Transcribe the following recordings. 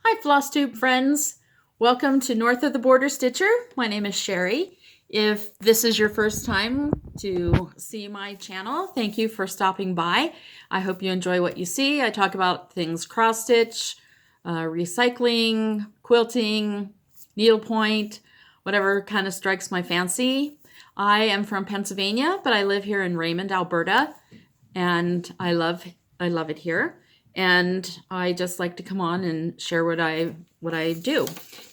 Hi Flosstube friends! Welcome to North of the Border Stitcher. My name is Sherry. If this is your first time to see my channel, thank you for stopping by. I hope you enjoy what you see. I talk about things cross stitch, recycling, quilting, needlepoint, whatever kind of strikes my fancy. I am from Pennsylvania, but I live here in Raymond, Alberta, and I love it here. And I just like to come on and share what I do.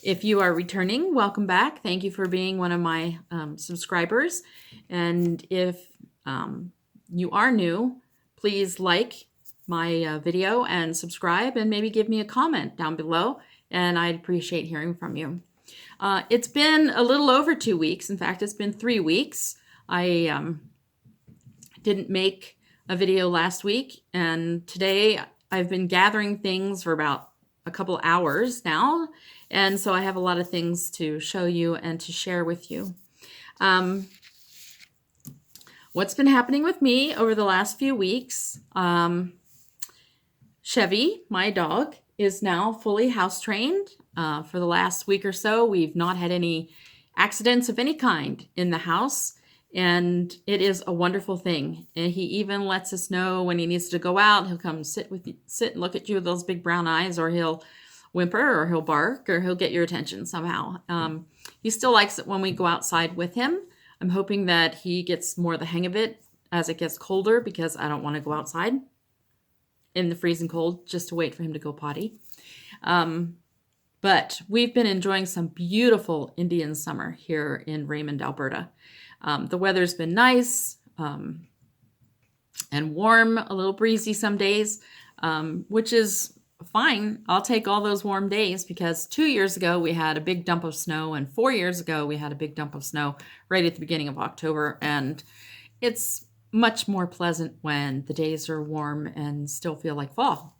If you are returning, welcome back. Thank you for being one of my subscribers. And if you are new, please like my video and subscribe, and maybe give me a comment down below, and I'd appreciate hearing from you. It's been a little over 2 weeks. In fact, it's been 3 weeks. I didn't make a video last week, and today I've been gathering things for about a couple hours now, and so I have a lot of things to show you and to share with you. What's been happening with me over the last few weeks? Chevy, my dog, is now fully house trained. For the last week or so, we've not had any accidents of any kind in the house. And it is a wonderful thing. And he even lets us know when he needs to go out. He'll come sit and look at you with those big brown eyes, or he'll whimper, or he'll bark, or he'll get your attention somehow. He still likes it when we go outside with him. I'm hoping that he gets more of the hang of it as it gets colder, because I don't want to go outside in the freezing cold just to wait for him to go potty. But we've been enjoying some beautiful Indian summer here in Raymond, Alberta. The weather's been nice and warm, a little breezy some days, which is fine. I'll take all those warm days, because 2 years ago we had a big dump of snow, and 4 years ago we had a big dump of snow right at the beginning of October. And it's much more pleasant when the days are warm and still feel like fall.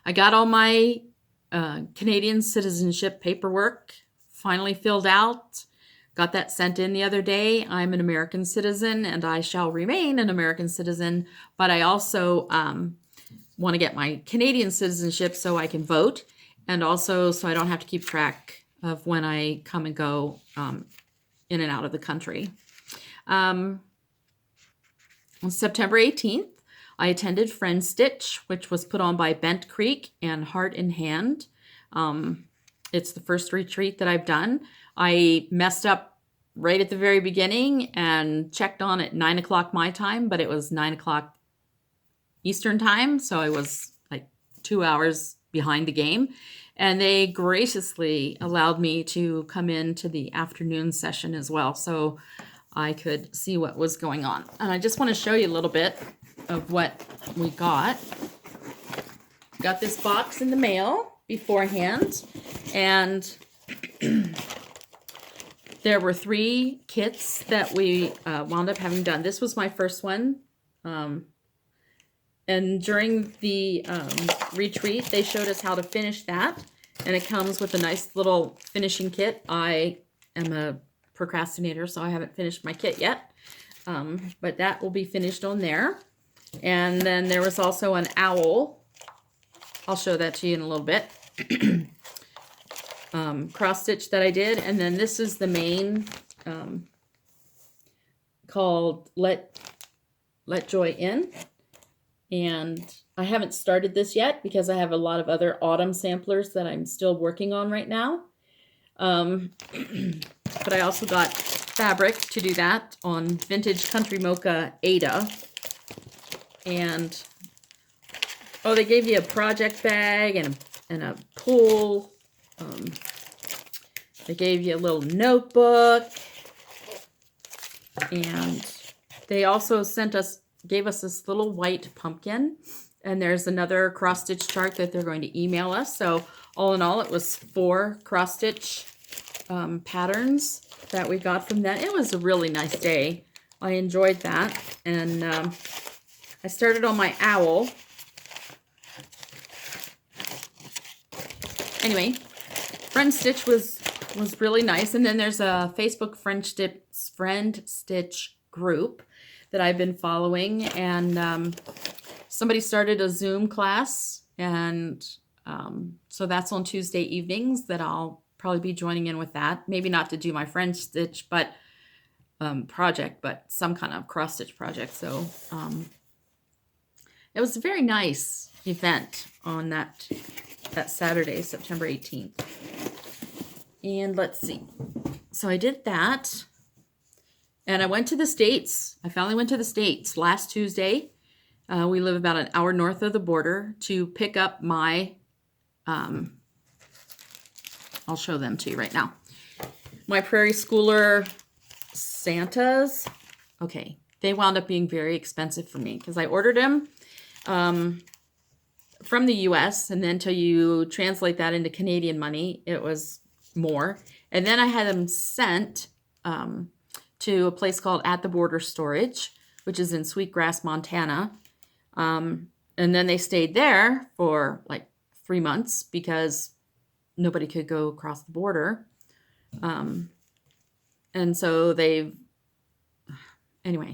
I got all my Canadian citizenship paperwork finally filled out. Got that sent in the other day. I'm an American citizen, and I shall remain an American citizen, but I also want to get my Canadian citizenship so I can vote, and also so I don't have to keep track of when I come and go in and out of the country. On September 18th, I attended Friendstitch, which was put on by Bent Creek and Heart in Hand. It's the first retreat that I've done. I messed up right at the very beginning and checked on at 9 o'clock my time, but it was 9 o'clock Eastern time, so I was like 2 hours behind the game. And they graciously allowed me to come into the afternoon session as well, so I could see what was going on. And I just want to show you a little bit of what we got. Got this box in the mail beforehand, and there were 3 kits that we wound up having done. This was my first one, and during the retreat they showed us how to finish that, and it comes with a nice little finishing kit. I am a procrastinator, so I haven't finished my kit yet, but that will be finished on there. And then there was also an owl. I'll show that to you in a little bit. Cross stitch that I did. And then this is the main, called Let Joy In. And I haven't started this yet because I have a lot of other autumn samplers that I'm still working on right now. But I also got fabric to do that on Vintage Country Mocha Ada. And oh, they gave you a project bag and a pull. They gave you a little notebook, and they also gave us this little white pumpkin. And there's another cross stitch chart that they're going to email us. So all in all, it was 4 cross stitch patterns that we got from them. It was a really nice day. I enjoyed that, and I started on my owl. Anyway, Friendstitch was really nice. And then there's a Facebook Friendstitch group that I've been following, and somebody started a Zoom class And so that's on Tuesday evenings that I'll probably be joining in with that. Maybe not to do my Friendstitch project, but some kind of cross stitch project. So it was a very nice event on that Saturday, September 18th. And let's see. So I did that. And I went to the States. I finally went to the States last Tuesday. We live about an hour north of the border to pick up my, I'll show them to you right now. My Prairie Schooler Santas. Okay, they wound up being very expensive for me because I ordered them from the US, and then till you translate that into Canadian money, it was more. And then I had them sent to a place called At the Border Storage, which is in Sweetgrass, Montana. And then they stayed there for like 3 months because nobody could go across the border. And so anyway,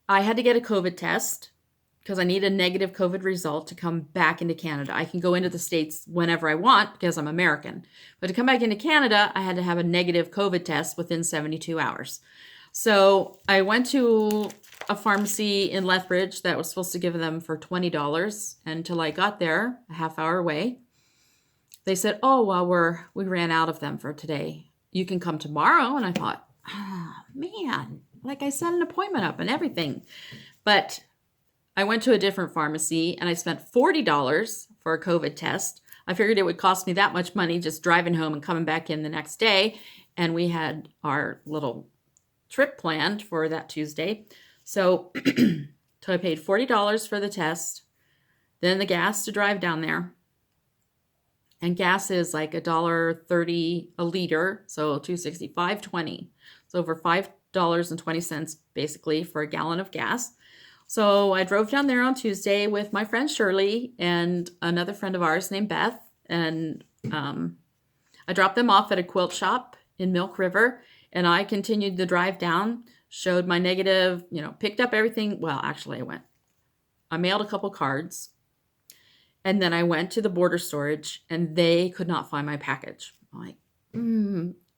I had to get a COVID test because I need a negative COVID result to come back into Canada. I can go into the States whenever I want because I'm American. But to come back into Canada, I had to have a negative COVID test within 72 hours. So I went to a pharmacy in Lethbridge that was supposed to give them for $20. And until I got there, a half hour away, they said, oh, well, we ran out of them for today. You can come tomorrow. And I thought, man, like I set an appointment up and everything. But I went to a different pharmacy and I spent $40 for a COVID test. I figured it would cost me that much money just driving home and coming back in the next day. And we had our little trip planned for that Tuesday. So I paid $40 for the test, then the gas to drive down there. And gas is like $1.30 a liter, so $2.60, $5.20. So over $5.20 basically for a gallon of gas. So I drove down there on Tuesday with my friend Shirley and another friend of ours named Beth. And I dropped them off at a quilt shop in Milk River. And I continued the drive down, showed my negative, picked up everything. Well, actually I mailed a couple cards. And then I went to the border storage and they could not find my package. I'm like,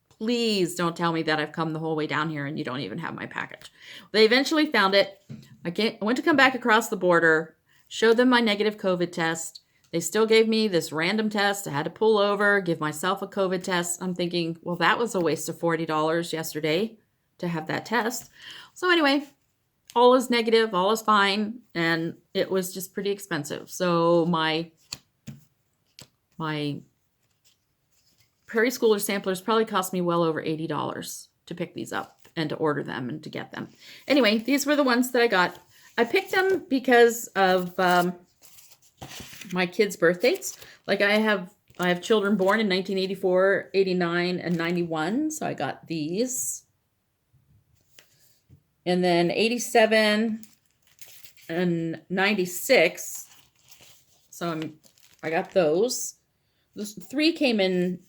please don't tell me that I've come the whole way down here and you don't even have my package. They eventually found it. I went to come back across the border, showed them my negative COVID test. They still gave me this random test. I had to pull over, give myself a COVID test. I'm thinking, well, that was a waste of $40 yesterday to have that test. So anyway, all is negative, all is fine, and it was just pretty expensive. So my Prairie Schooler samplers probably cost me well over $80 to pick these up and to order them and to get them. Anyway, these were the ones that I got. I picked them because of my kids' birth dates. Like I have children born in 1984, 89, and 91, so I got these. And then 87 and 96, so I got those. Those 3 came in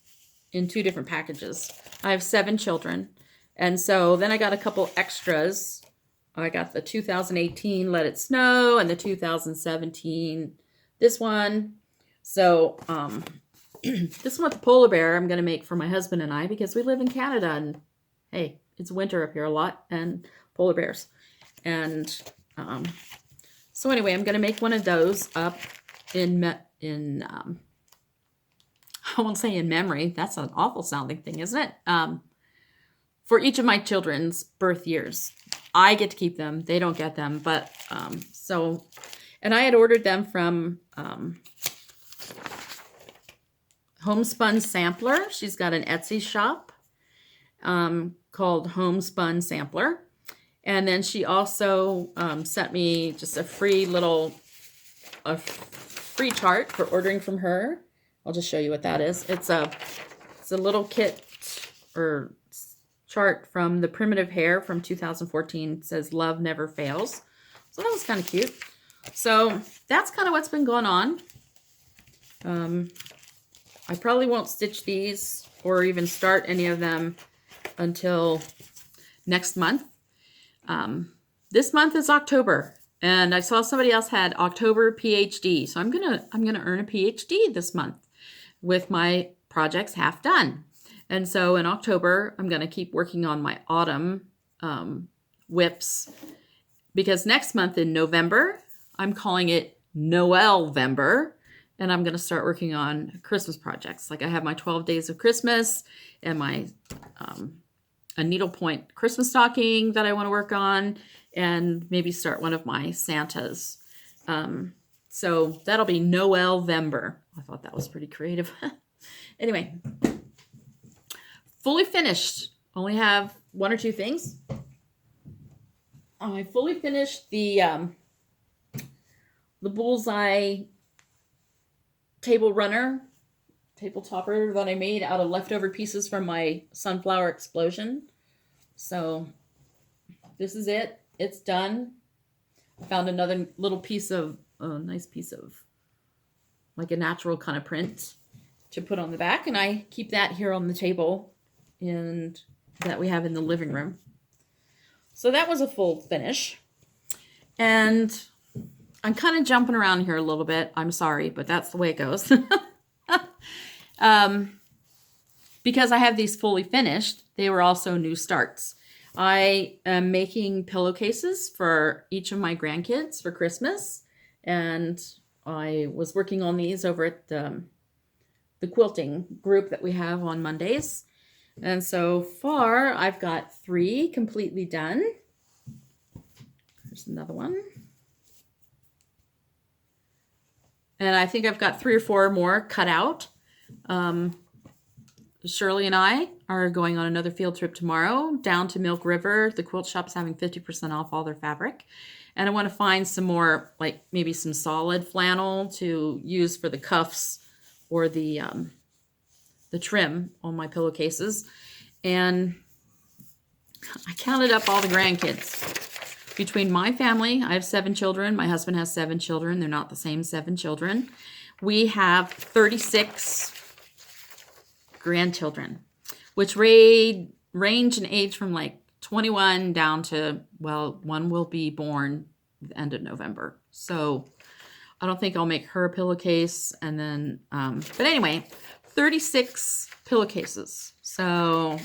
2 different packages. I have 7 children, and so then I got a couple extras. I got the 2018 Let It Snow and the 2017 this one. So this one with the polar bear I'm going to make for my husband and I because we live in Canada and hey, it's winter up here a lot and polar bears. And so anyway, I'm going to make one of those up in I won't say in memory. That's an awful sounding thing, isn't it? For each of my children's birth years. I get to keep them. They don't get them. But and I had ordered them from Homespun Sampler. She's got an Etsy shop called Homespun Sampler. And then she also sent me just a free chart for ordering from her. I'll just show you what that is. It's a little kit or chart from the Primitive Hair from 2014. It says Love Never Fails. So that was kind of cute. So that's kind of what's been going on. I probably won't stitch these or even start any of them until next month. This month is October. And I saw somebody else had October PhD. So I'm gonna earn a PhD this month with my projects half done. And so in October, I'm gonna keep working on my autumn whips, because next month in November, I'm calling it Noelvember, and I'm gonna start working on Christmas projects. Like I have my 12 days of Christmas and my a needlepoint Christmas stocking that I want to work on, and maybe start one of my Santas. So that'll be Noelvember. I thought that was pretty creative. Anyway, fully finished. Only have one or two things. I fully finished the bullseye table topper that I made out of leftover pieces from my sunflower explosion. So this is it. It's done. I found another little piece of, a nice piece of like a natural kind of print to put on the back. And I keep that here on the table and that we have in the living room. So that was a full finish. And I'm kind of jumping around here a little bit. I'm sorry, but that's the way it goes. Because I have these fully finished, they were also new starts. I am making pillowcases for each of my grandkids for Christmas. And I was working on these over at the quilting group that we have on Mondays. And so far, I've got 3 completely done. There's another one. And I think I've got 3 or 4 more cut out. Shirley and I are going on another field trip tomorrow down to Milk River. The Quilt Shop is having 50% off all their fabric. And I want to find some more, like maybe some solid flannel to use for the cuffs or the trim on my pillowcases. And I counted up all the grandkids. Between my family, I have 7 children. My husband has 7 children. They're not the same 7 children. We have 36 grandchildren, which range in age from like 21 down to, well, one will be born at the end of November. So I don't think I'll make her a pillowcase. And then, but anyway, 36 pillowcases. So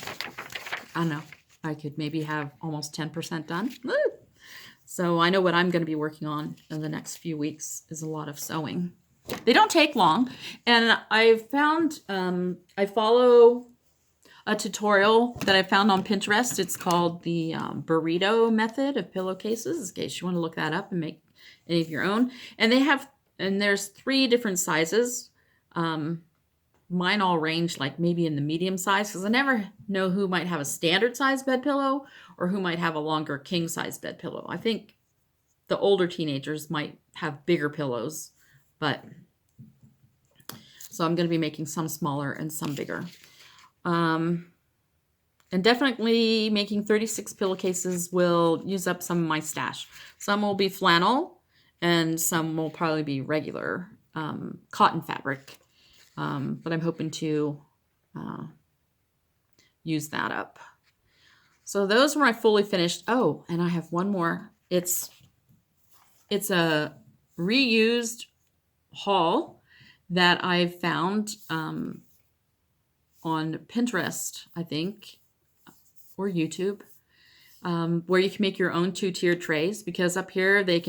I don't know, I could maybe have almost 10% done. Woo! So I know what I'm going to be working on in the next few weeks is a lot of sewing. They don't take long. And I found, I follow a tutorial that I found on Pinterest. It's called the burrito method of pillowcases, in case you want to look that up and make any of your own. And they have, and there's 3 different sizes. Mine all range like maybe in the medium size, because I never know who might have a standard size bed pillow or who might have a longer king size bed pillow. I think the older teenagers might have bigger pillows, but so I'm going to be making some smaller and some bigger. And definitely making 36 pillowcases will use up some of my stash. Some will be flannel and some will probably be regular cotton fabric. But I'm hoping to use that up. So those were my fully finished. Oh, and I have one more. It's a reused haul that I found on Pinterest, I think, or YouTube, where you can make your own 2-tiered trays, because up here they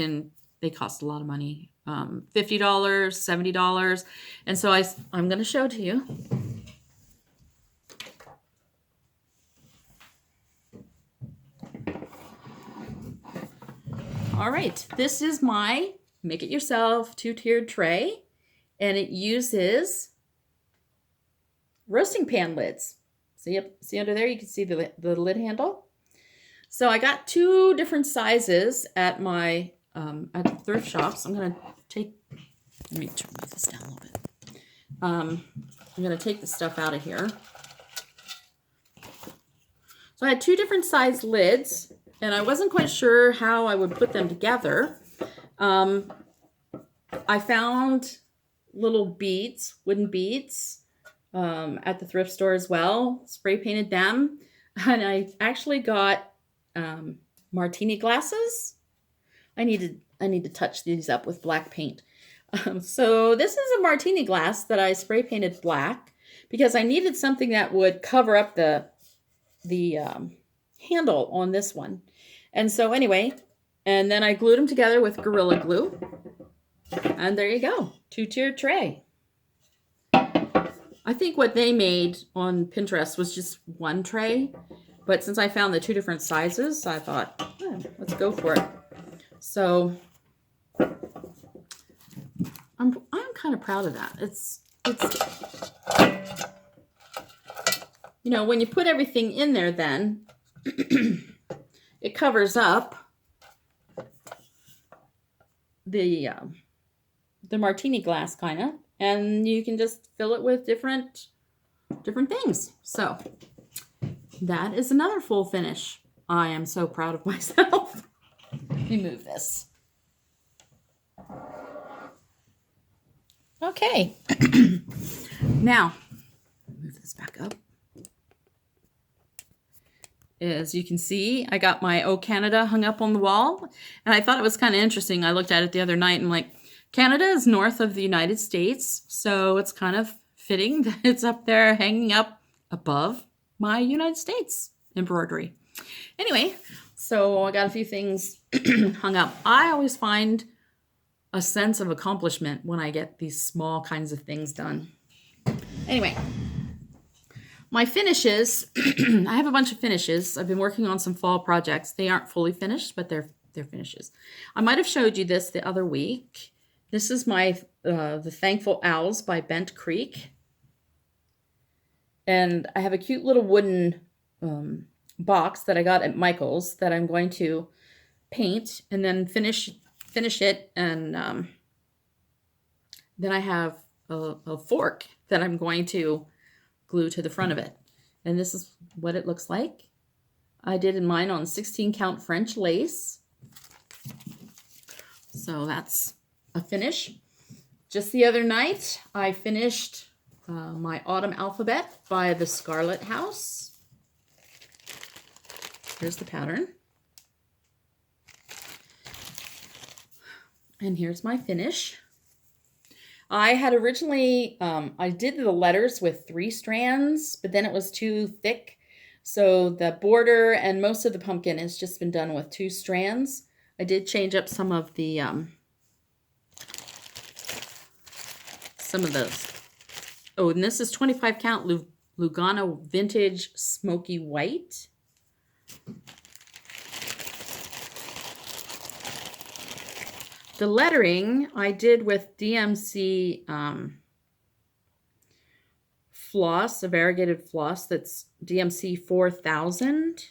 cost a lot of money. $50, $70. And so I'm going to show it to you. All right, this is my make it yourself 2-tiered tray, and it uses roasting pan lids. See under there, you can see the lid handle. So I got 2 different sizes at my at the thrift shops. I'm going to let me turn this down a little bit. I'm going to take the stuff out of here. So I had 2 different size lids, and I wasn't quite sure how I would put them together. I found little beads, wooden beads, at the thrift store as well. Spray painted them. And I actually got martini glasses. I needed I need to touch these up with black paint. So this is a martini glass that I spray painted black because I needed something that would cover up the handle on this one. And so anyway, and then I glued them together with Gorilla Glue. And there you go, 2-tiered tray. I think what they made on Pinterest was just one tray. But since I found the 2 different sizes, I thought, let's go for it. So I'm kind of proud of that. It's you know, when you put everything in there, then it covers up the martini glass kind of, and you can just fill it with different things. So that is another full finish. I am so proud of myself. Let me move this. Okay. Now, move this back up. As you can see, I got my Oh Canada hung up on the wall, and I thought it was kind of interesting. I looked at it the other night and like, Canada is north of the United States, so it's kind of fitting that it's up there hanging up above my United States embroidery. Anyway, so I got a few things hung up. I always find a sense of accomplishment when I get these small kinds of things done. Anyway, my finishes, I have a bunch of finishes. I've been working on some fall projects. They aren't fully finished, but they're finishes. I might have showed you this the other week. This is my the Thankful Owls by Bent Creek. And I have a cute little wooden box that I got at Michael's that I'm going to paint and then finish it. And then I have a fork that I'm going to glue to the front of it. And this is what it looks like. I did mine on 16 count French lace. So that's a finish. Just the other night, I finished my Autumn Alphabet by the Scarlett House. Here's the pattern. And here's my finish. I had originally, I did the letters with 3 strands, but then it was too thick. So the border and most of the pumpkin has just been done with 2 strands. I did change up some of the, those. Oh, and this is 25 count Lugana Vintage Smoky White. The lettering I did with DMC floss, a variegated floss that's DMC 4000.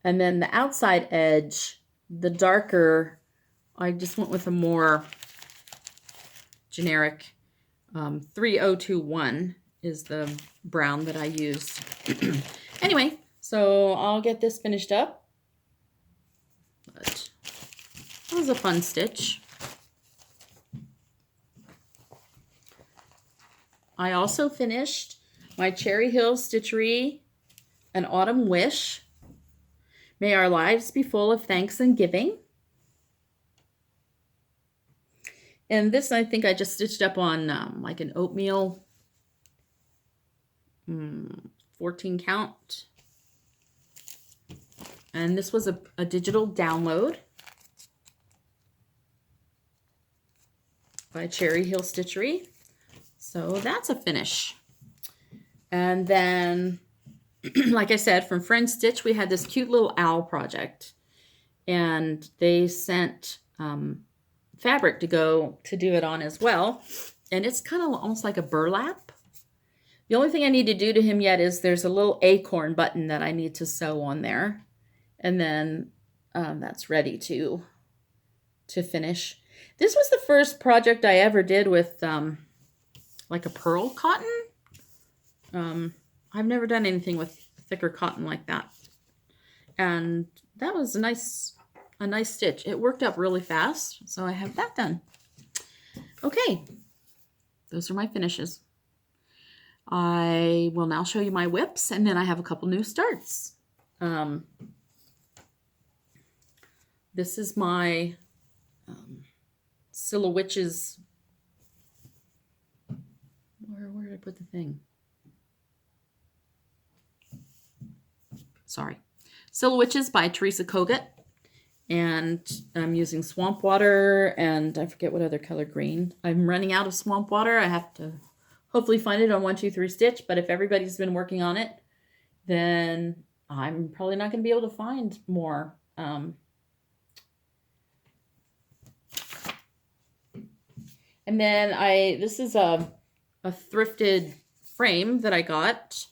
And then the outside edge, the darker, I just went with a more generic 3021 is the brown that I used. Anyway, so I'll get this finished up. But it was a fun stitch. I also finished my cherryhillstitchery An Autumn Wish. May our lives be full of thanks and giving. And this, I think I just stitched up on like an oatmeal 14 count. And this was a digital download by cherryhillstitchery. So that's a finish. And then, like I said, from Friendstitch, we had this cute little owl project. And they sent fabric to go to do it on as well. And it's kind of almost like a burlap. The only thing I need to do to him yet is there's a little acorn button that I need to sew on there. And then that's ready to finish. This was the first project I ever did with like a pearl cotton. I've never done anything with thicker cotton like that. And that was a nice stitch. It worked up really fast, so I have that done. Okay, those are my finishes. I will now show you my whips, and then I have a couple new starts. This is my Silhowitches. Where did I put the thing? Sorry. Silhowitches by Teresa Kogut. And I'm using swamp water, and I forget what other color green. I'm running out of swamp water. I have to hopefully find it on 123 Stitch, but if everybody's been working on it, then I'm probably not going to be able to find more. And then this is a thrifted frame that I got.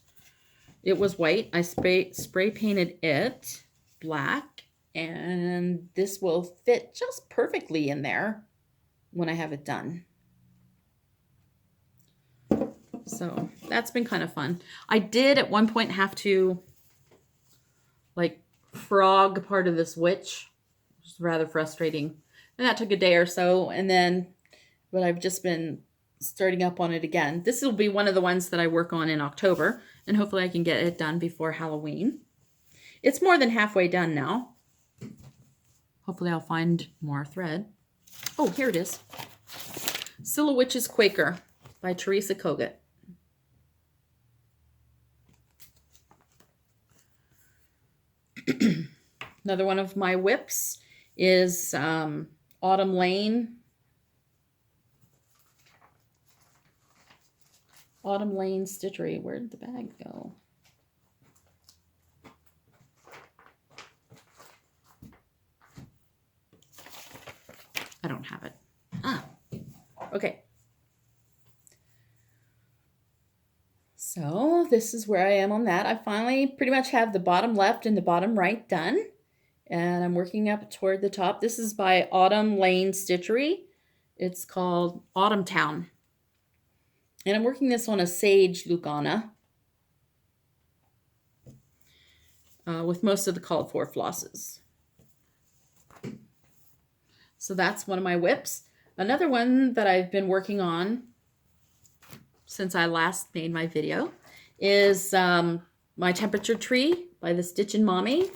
It was white. I spray painted it black, and this will fit just perfectly in there when I have it done. So that's been kind of fun. I did at one point have to like frog part of this witch, which is rather frustrating. And that took a day or so. And then, but I've just been starting up on it again. This will be one of the ones that I work on in October, and hopefully I can get it done before Halloween. It's more than halfway done now. Hopefully I'll find more thread. Oh, here it is. Silhowitches Quaker by Teresa Kogut. Another one of my whips is Autumn Lane. Autumn Lane Stitchery. Where did the bag go? I don't have it. Ah, okay. So this is where I am on that. I finally pretty much have the bottom left and the bottom right done. And I'm working up toward the top. This is by Autumn Lane Stitchery. It's called Autumntown. And I'm working this on a sage Lugana with most of the called for flosses. So that's one of my whips. Another one that I've been working on since I last made my video is my temperature tree by the stitchingmommy.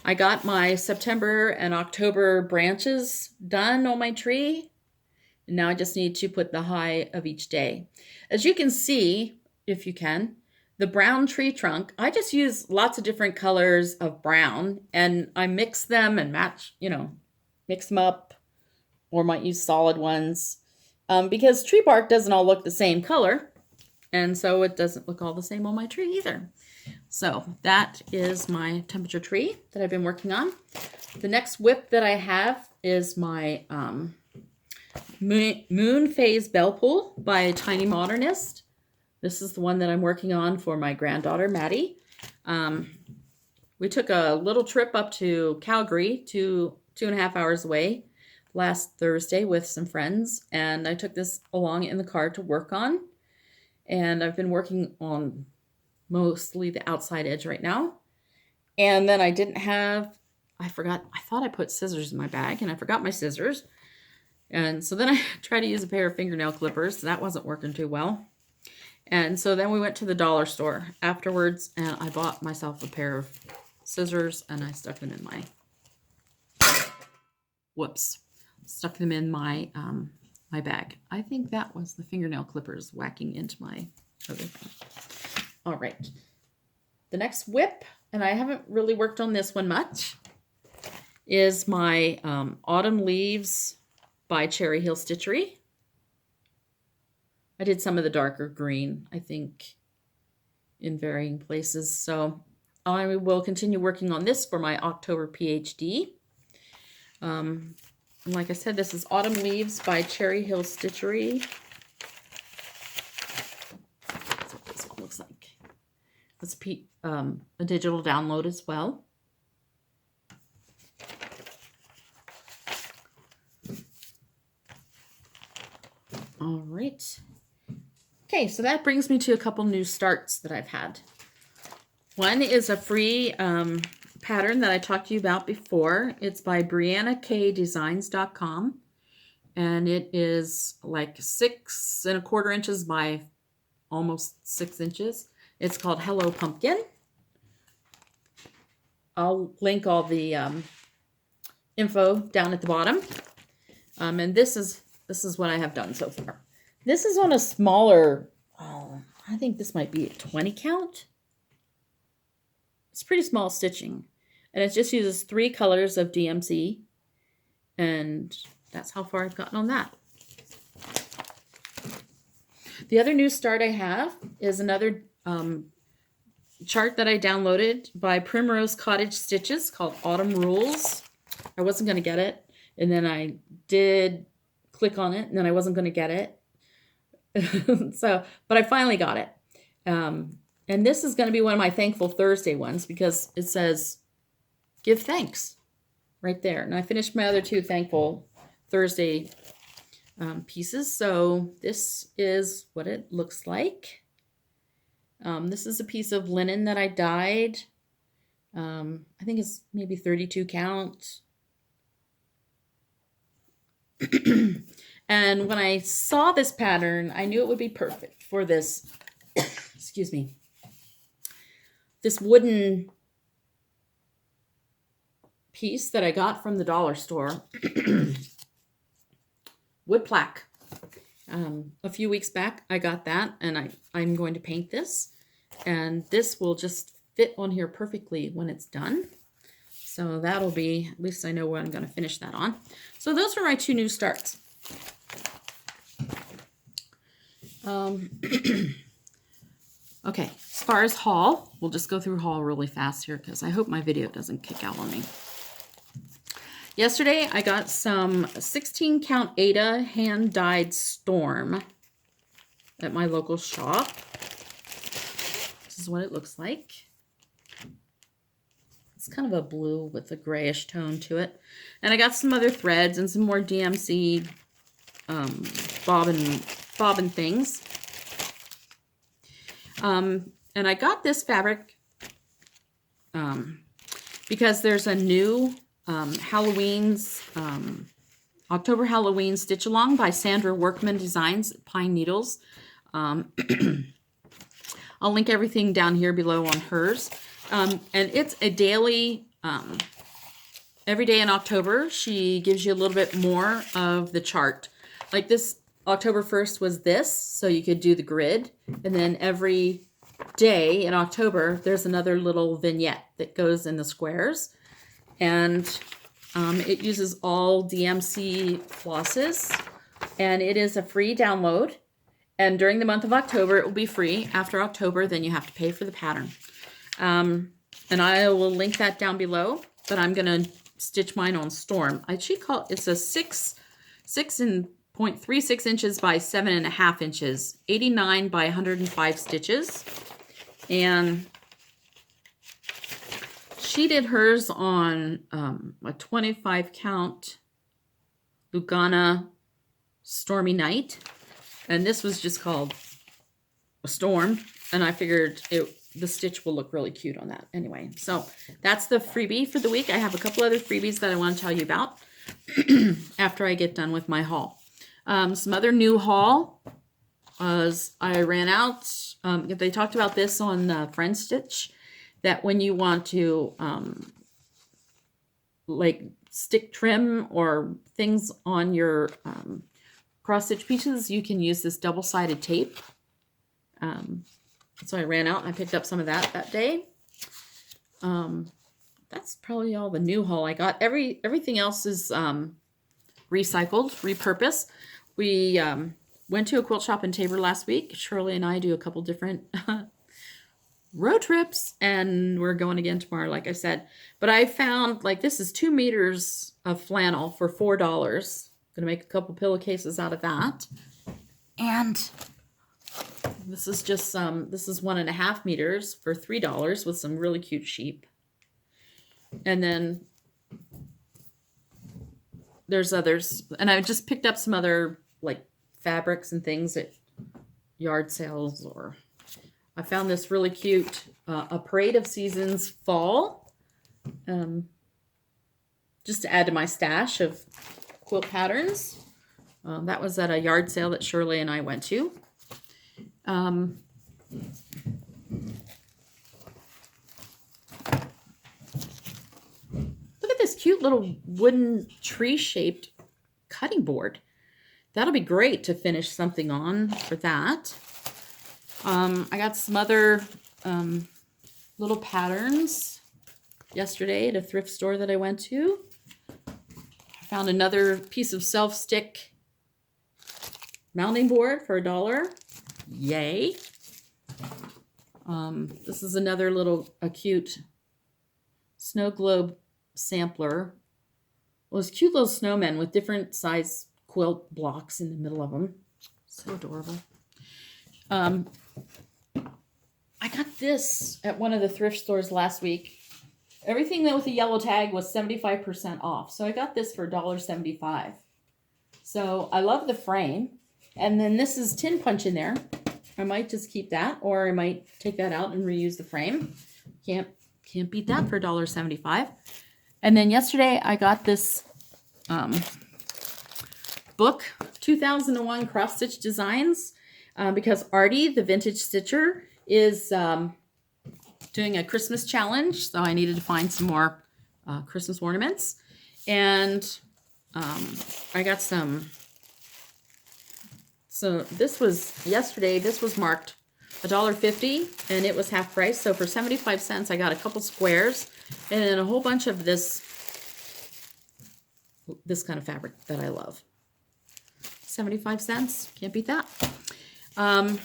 I got my September and October branches done on my tree. And now I just need to put the high of each day. As you can see, if you can, the brown tree trunk, I just use lots of different colors of brown, and I mix them and match, mix them up, or might use solid ones because tree bark doesn't all look the same color. And so it doesn't look all the same on my tree either. So that is my temperature tree that I've been working on. The next whip that I have is my Moon Phase Bell Pull by tinymodernist. This is the one that I'm working on for my granddaughter, Maddie. We took a little trip up to Calgary, 2.5 hours away, last Thursday with some friends. And I took this along in the car to work on. And I've been working on mostly the outside edge right now. And then I thought I put scissors in my bag, and I forgot my scissors. And so then I tried to use a pair of fingernail clippers. That wasn't working too well. And so then we went to the dollar store afterwards, and I bought myself a pair of scissors, and I stuck them in my, my bag. I think that was the fingernail clippers whacking into my other thing. All right. The next whip, and I haven't really worked on this one much, is my Autumn Leaves by cherryhillstitchery. I did some of the darker green, I think, in varying places. So I will continue working on this for my October PhD. And like I said, this is Autumn Leaves by cherryhillstitchery. That's what this one looks like. It's a digital download as well. All right. Okay, so that brings me to a couple new starts that I've had. One is a free pattern that I talked to you about before. It's by BriannaKDesigns.com, and it is like 6 1/4 inches by almost 6 inches. It's called Hello Pumpkin. I'll link all the info down at the bottom. And this is what I have done so far. This is on a smaller, I think this might be a 20 count. It's pretty small stitching. And it just uses 3 colors of DMC. And that's how far I've gotten on that. The other new start I have is another chart that I downloaded by Primrose Cottage Stitches called Autumn Rules. I wasn't going to get it. And then I did click on it, and then I wasn't going to get it. But I finally got it. And this is going to be one of my Thankful Thursday ones because it says, give thanks right there. And I finished my other 2 Thankful Thursday pieces. So this is what it looks like. This is a piece of linen that I dyed. I think it's maybe 32 count. And when I saw this pattern, I knew it would be perfect for this, excuse me, this wooden piece that I got from the dollar store. Wood plaque. A few weeks back, I got that, and I'm going to paint this. And this will just fit on here perfectly when it's done. So that'll be, at least I know where I'm going to finish that on. So those are my 2 new starts. Okay, as far as haul, we'll just go through haul really fast here because I hope my video doesn't kick out on me. Yesterday, I got some 16 count Ada hand-dyed Storm at my local shop. This is what it looks like. It's kind of a blue with a grayish tone to it. And I got some other threads and some more DMC bobbin things. And I got this fabric because there's a new October Halloween Stitch Along by Sandra Workman Designs, Pine Needles. I'll link everything down here below on hers. And it's a daily, every day in October, she gives you a little bit more of the chart. Like this October 1st was this, so you could do the grid. And then every day in October, there's another little vignette that goes in the squares. And it uses all DMC flosses. And it is a free download. And during the month of October, it will be free. After October, then you have to pay for the pattern. And I will link that down below. But I'm going to stitch mine on Storm. It's a 6.36 inches by 7.5 inches, 89 by 105 stitches. And she did hers on a 25 count Lugana Stormy Night. And this was just called a Storm. And I figured the stitch will look really cute on that. Anyway, so that's the freebie for the week. I have a couple other freebies that I want to tell you about after I get done with my haul. Some other new haul was I ran out. They talked about this on Friendstitch, that when you want to like stick trim or things on your cross stitch pieces, you can use this double-sided tape. So I ran out and I picked up some of that day. That's probably all the new haul I got. Everything else is recycled, repurposed. We went to a quilt shop in Tabor last week. Shirley and I do a couple different road trips, and we're going again tomorrow, like I said. But I found, like, this is 2 meters of flannel for $4. Gonna make a couple pillowcases out of that. And this is just this is 1.5 meters for $3 with some really cute sheep. And then there's others, and I just picked up some other like fabrics and things at yard sales, or I found this really cute A Parade of Seasons fall, just to add to my stash of quilt patterns. That was at a yard sale that Shirley and I went to. Look at this cute little wooden tree-shaped cutting board. That'll be great to finish something on for that. I got some other little patterns yesterday at a thrift store that I went to. I found another piece of self-stick mounting board for $1. Yay. This is another a cute snow globe sampler. Well, it's cute little snowmen with different size quilt blocks in the middle of them. So adorable. I got this at one of the thrift stores last week. Everything that with a yellow tag was 75% off. So I got this for $1.75. So I love the frame. And then this is tin punch in there. I might just keep that, or I might take that out and reuse the frame. Can't beat that for $1.75. And then yesterday I got this book, 2001 Cross Stitch Designs, because Artie, the vintage stitcher, is doing a Christmas challenge. So I needed to find some more Christmas ornaments. And I got some. So this was yesterday. This was marked $1.50 and it was half price. So for 75 cents, I got a couple squares and then a whole bunch of this kind of fabric that I love. 75 cents. Can't beat that. I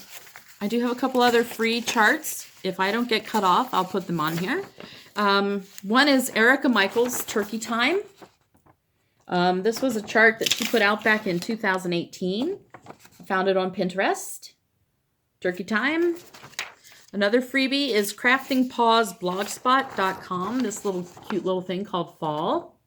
do have a couple other free charts. If I don't get cut off, I'll put them on here. One is Erica Michaels' Turkey Time. This was a chart that she put out back in 2018. I found it on Pinterest. Turkey Time. Another freebie is craftingpawsblogspot.com. This cute little thing called Fall.